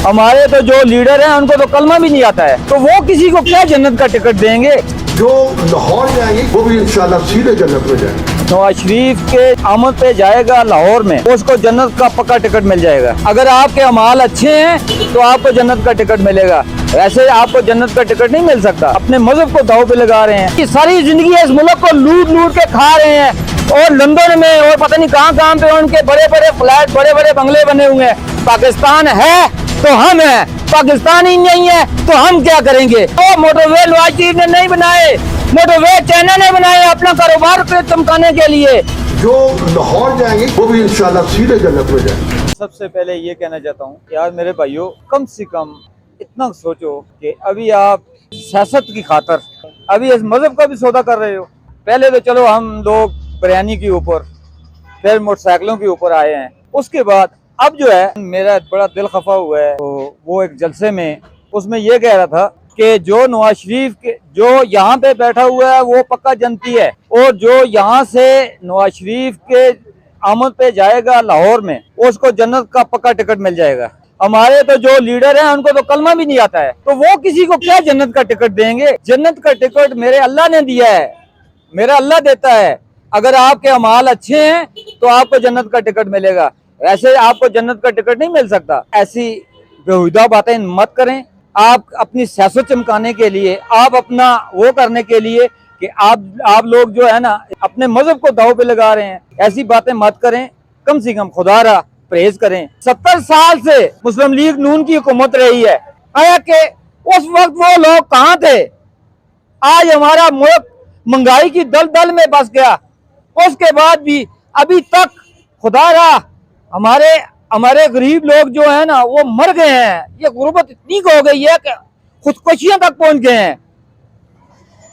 हमारे तो जो लीडर हैं उनको तो कलमा भी नहीं आता है, तो वो किसी को क्या जन्नत का टिकट देंगे। जो लाहौर जाएंगे वो भी इंशाल्लाह सीधे जन्नत में जाएंगे। नवाज शरीफ के आमद पे जाएगा लाहौर में, उसको जन्नत का पक्का टिकट मिल जाएगा। अगर आपके अमाल अच्छे हैं तो आपको जन्नत का टिकट मिलेगा, वैसे आपको जन्नत का टिकट नहीं मिल सकता। अपने मजहब को दाव पे लगा रहे हैं, सारी जिंदगी इस मुल्क को लूट लूट के खा रहे हैं, और लंदन में और पता नहीं कहाँ कहाँ पे उनके बड़े बड़े फ्लैट, बड़े बड़े बंगले बने हुए हैं। पाकिस्तान है तो हम हैं, पाकिस्तान ही नहीं है तो हम क्या करेंगे। तो मोटरवे नवाज शरीफ ने नहीं बनाए, मोटरवे चाइना ने बनाए अपना कारोबार को चमकाने के लिए। जो लाहौर जाएंगे वो भी इंशाल्लाह सीधे जन्नत में जाएंगे। सबसे पहले ये कहना चाहता हूँ यार मेरे भाइयों, कम से कम इतना सोचो कि अभी आप सियासत की खातर अभी इस मजहब का भी सौदा कर रहे हो। पहले तो चलो हम लोग बिरयानी के ऊपर, फिर मोटरसाइकिलों के ऊपर आए हैं, उसके बाद अब जो है मेरा बड़ा दिल खफा हुआ है। तो वो एक जलसे में उसमें ये कह रहा था कि जो नवाज शरीफ के जो यहाँ पे बैठा हुआ है वो पक्का जनती है, और जो यहाँ से नवाज शरीफ के आमद पे जाएगा लाहौर में उसको जन्नत का पक्का टिकट मिल जाएगा। हमारे तो जो लीडर हैं उनको तो कलमा भी नहीं आता है, तो वो किसी को क्या जन्नत का टिकट देंगे। जन्नत का टिकट मेरे अल्लाह ने दिया है, मेरा अल्लाह देता है। अगर आपके अमाल अच्छे हैं तो आपको जन्नत का टिकट मिलेगा, वैसे आपको जन्नत का टिकट नहीं मिल सकता। ऐसी बेहुदा बातें मत करें। आप अपनी सियासत चमकाने के लिए, आप अपना वो करने के लिए कि आप लोग जो है ना अपने मजहब को दाव पे लगा रहे हैं, ऐसी बातें मत करें। कम से कम खुदारा परहेज करें। 70 साल से मुस्लिम लीग नून की हुकूमत रही है, आया कि उस वक्त वो लोग कहाँ थे। आज हमारा मुल्क महंगाई की दलदल में बस गया, उसके बाद भी अभी तक खुदारा हमारे गरीब लोग जो है ना वो मर गए हैं। ये गुर्बत इतनी हो गई है कि खुदकुशियां तक पहुंच गए हैं।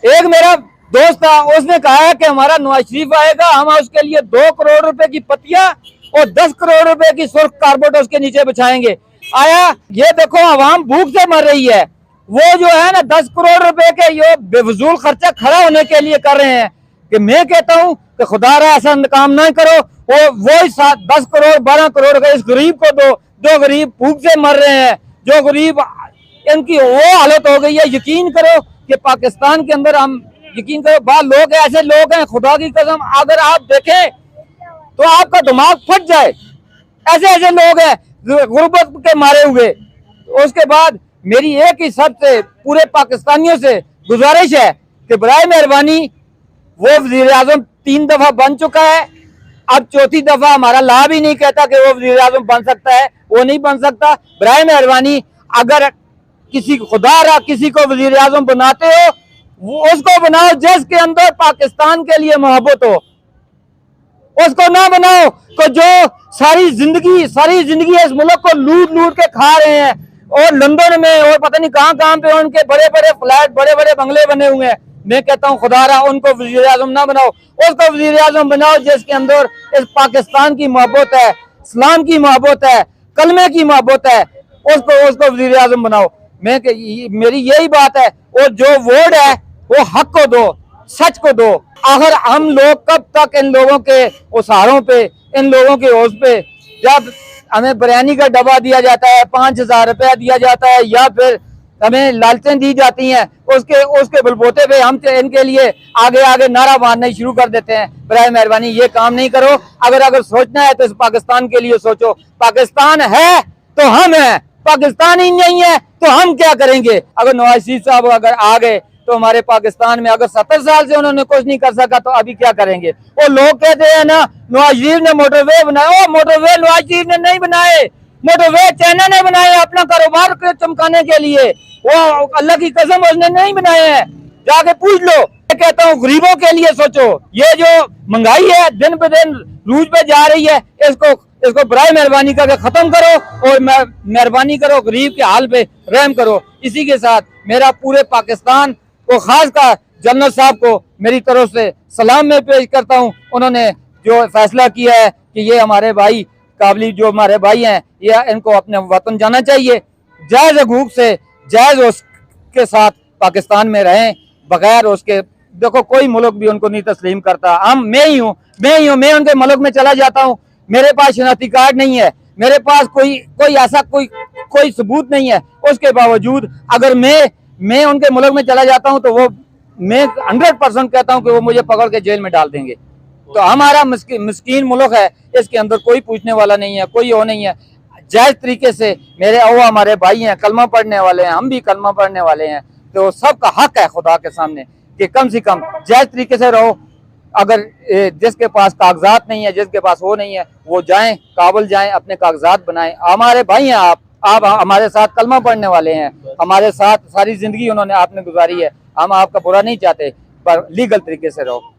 एक मेरा दोस्त था, उसने कहा है कि हमारा नवाज शरीफ आएगा, हम उसके लिए 2 करोड़ रुपए की पत्तियां और 10 करोड़ रुपए की सुर्ख कारपेट उसके नीचे बिछाएंगे। आया ये देखो अवाम भूख से मर रही है, वो जो है ना 10 करोड़ रुपए के ये बेफजूल खर्चा खड़ा होने के लिए कर रहे हैं। कि मैं कहता हूँ कि खुदारा ऐसा काम ना करो, वो 10 करोड़ 12 करोड़ का इस गरीब को दो, जो गरीब भूख से मर रहे हैं, जो गरीब इनकी वो हालत हो गई है। यकीन करो कि पाकिस्तान के अंदर हम यकीन करो बाहर लोग ऐसे लोग हैं, खुदा की कसम अगर आप देखें तो आपका दिमाग फट जाए। ऐसे ऐसे लोग हैं गुर्बत के मारे हुए। उसके बाद मेरी एक ही सबसे पूरे पाकिस्तानियों से गुजारिश है कि बराए मेहरबानी, वो वजीर आजम 3 दफा बन चुका है, अब 4थी दफा हमारा ला भी नहीं कहता कि वो वजीर आजम बन सकता है, वो नहीं बन सकता। बराए मेहरबानी अगर किसी खुदा किसी को वजीर आजम बनाते हो वो उसको बनाओ जिसके अंदर पाकिस्तान के लिए मोहब्बत हो, उसको ना बनाओ तो जो सारी जिंदगी इस मुल्क को लूट लूट के खा रहे हैं, और लंदन में और पता नहीं कहाँ कहाँ पे उनके बड़े बड़े फ्लैट, बड़े बड़े बंगले बने हुए हैं। मैं कहता हूँ खुदारा उनको वजीर आजम ना बनाओ, उसको वजीर आजम बनाओ जिसके अंदर इस पाकिस्तान की मोहब्बत है, इस्लाम की मोहब्बत है, कलमे की मोहब्बत है, उसको वजीर आजम बनाओ। मेरी यही बात है। और जो वोट है वो हक को दो, सच को दो। आखिर हम लोग कब तक इन लोगों के उसारों पे, इन लोगों के होश पे, जब हमें बिरयानी का डब्बा दिया जाता है, 5000 रुपया दिया जाता है, या फिर हमें लालटें दी जाती हैं, उसके बलबोते पे हम इनके लिए आगे आगे नारा मारना शुरू कर देते हैं। बराए मेहरबानी ये काम नहीं करो। अगर सोचना है तो इस पाकिस्तान के लिए सोचो। पाकिस्तान है तो हम हैं, पाकिस्तान ही नहीं है तो हम क्या करेंगे। अगर नवाज शरीफ साहब अगर आ गए तो हमारे पाकिस्तान में, अगर 70 साल से उन्होंने कुछ नहीं कर सका तो अभी क्या करेंगे। वो लोग कहते हैं ना नवाज शरीफ ने मोटरवे बनाया, वो मोटरवे नवाज शरीफ ने नहीं बनाए, मोटरवे चाइना ने बनाए अपना कारोबार को चमकाने के लिए। वो अल्लाह की कसम उसने नहीं बनाए हैं, जाके पूछ लो। मैं कहता हूँ गरीबों के लिए सोचो। ये जो महंगाई है दिन पे दिन रूज पे जा रही है, इसको बराए मेहरबानी करके खत्म करो, और मेहरबानी करो गरीब के हाल पे रहम करो। इसी के साथ मेरा पूरे पाकिस्तान को, खास कर जनरल साहब को मेरी तरफ से सलाम में पेश करता हूँ। उन्होंने जो फैसला किया है कि ये हमारे भाई काबली जो हमारे भाई हैं, ये इनको अपने वतन जाना चाहिए, जायज हकूक से जायज उसके साथ पाकिस्तान में रहें, बगैर उसके। देखो कोई मुल्क भी उनको नहीं तस्लीम करता। मैं ही हूँ, मैं उनके मुल्क में चला जाता हूँ, मेरे पास शनाख्ती कार्ड नहीं है, मेरे पास कोई ऐसा कोई सबूत नहीं है, उसके बावजूद अगर मैं उनके मुल्क में चला जाता हूं तो वो मैं 100% कहता हूं कि वो मुझे पकड़ के जेल में डाल देंगे। तो हमारा मिस्कीन मुल्क है, इसके अंदर कोई पूछने वाला नहीं है, कोई वो नहीं है। जायज तरीके से वो हमारे भाई हैं, कलमा पढ़ने वाले हैं, हम भी कलमा पढ़ने वाले हैं, तो सबका हक है खुदा के सामने कि कम से कम जायज तरीके से रहो। अगर जिसके पास कागजात नहीं है, जिसके पास वो नहीं है, वो जाएं काबुल जाएं, अपने कागजात बनाएं। हमारे भाई हैं आप हमारे साथ कलमा पढ़ने वाले हैं, हमारे साथ सारी जिंदगी उन्होंने आपने गुजारी है, हम आपका बुरा नहीं चाहते, पर लीगल तरीके से रहो।